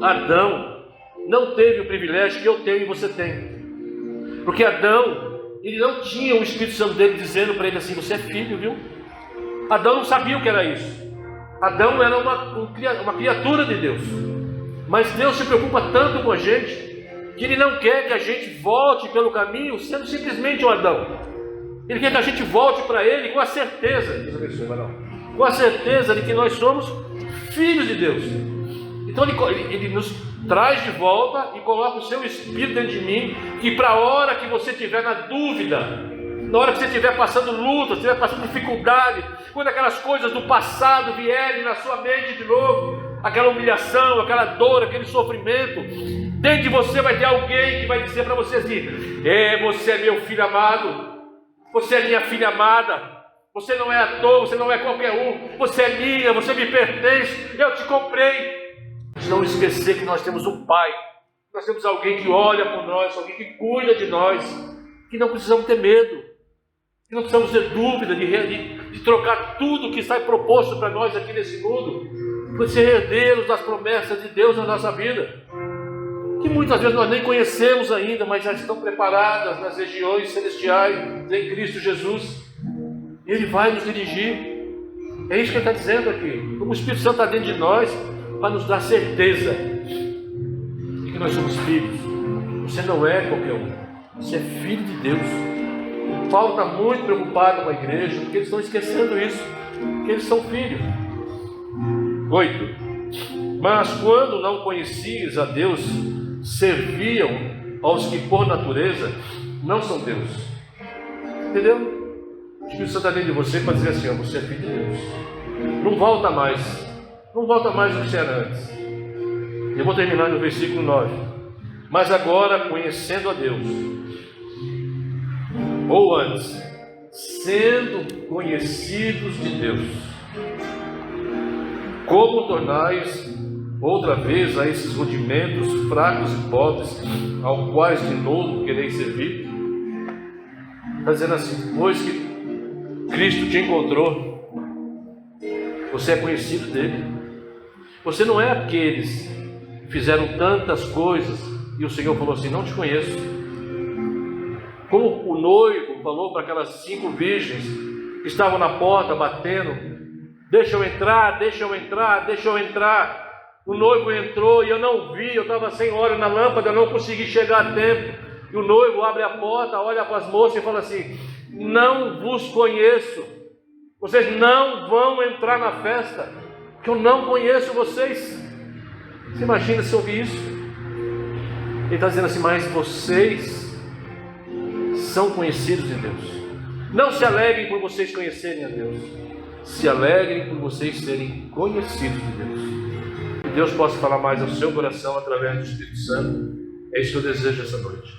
Adão não teve o privilégio que eu tenho e você tem. Porque Adão, ele não tinha o Espírito Santo dele dizendo para ele assim: você é filho, viu? Adão não sabia o que era isso. Adão era uma criatura de Deus. Mas Deus se preocupa tanto com a gente, que Ele não quer que a gente volte pelo caminho sendo simplesmente um Adão. Ele quer que a gente volte para Ele com a certeza, Deus abençoe, Manuel, com a certeza de que nós somos filhos de Deus. Então ele nos traz de volta e coloca o seu Espírito dentro de mim, que para a hora que você estiver na dúvida, na hora que você estiver passando luta, estiver passando dificuldade, quando aquelas coisas do passado vierem na sua mente de novo, aquela humilhação, aquela dor, aquele sofrimento, dentro de você vai ter alguém que vai dizer para você assim: você é meu filho amado, você é minha filha amada, você não é à toa, você não é qualquer um, você é minha, você me pertence, eu te comprei. Não esquecer que nós temos um Pai, nós temos alguém que olha por nós, alguém que cuida de nós, que não precisamos ter medo, que não precisamos ter dúvida de trocar tudo que está proposto para nós aqui nesse mundo, por ser herdeiros das promessas de Deus na nossa vida, que muitas vezes nós nem conhecemos ainda, mas já estão preparadas nas regiões celestiais em Cristo Jesus. Ele vai nos dirigir. É isso que ele está dizendo aqui. Como o Espírito Santo está dentro de nós, para nos dar certeza de que nós somos filhos. Você não é qualquer um, você é filho de Deus. O Paulo está muito preocupado com a igreja, porque eles estão esquecendo isso, que eles são filhos. 8. Mas quando não conhecias a Deus, serviam aos que por natureza não são Deus. Entendeu? O Espírito Santo está dentro de você para dizer assim: você é filho de Deus. Não volta mais. Não volta mais do que era antes. Eu vou terminar no versículo 9. Mas agora, conhecendo a Deus, ou antes, sendo conhecidos de Deus, como tornais outra vez a esses rudimentos fracos e pobres, ao quais de novo quereis servir? Está dizendo assim: depois que Cristo te encontrou, você é conhecido dele. Você não é aqueles que fizeram tantas coisas e o Senhor falou assim: não te conheço. Como o noivo falou para aquelas 5 virgens que estavam na porta batendo: deixa eu entrar, deixa eu entrar, deixa eu entrar. O noivo entrou e eu não vi, eu estava sem óleo na lâmpada, eu não consegui chegar a tempo. E o noivo abre a porta, olha para as moças e fala assim: não vos conheço, vocês não vão entrar na festa, porque eu não conheço vocês. Você imagina se ouvir isso? Ele está dizendo assim: mas vocês são conhecidos de Deus. Não se alegrem por vocês conhecerem a Deus, se alegrem por vocês serem conhecidos de Deus. Que Deus possa falar mais ao seu coração através do Espírito Santo. É isso que eu desejo essa noite.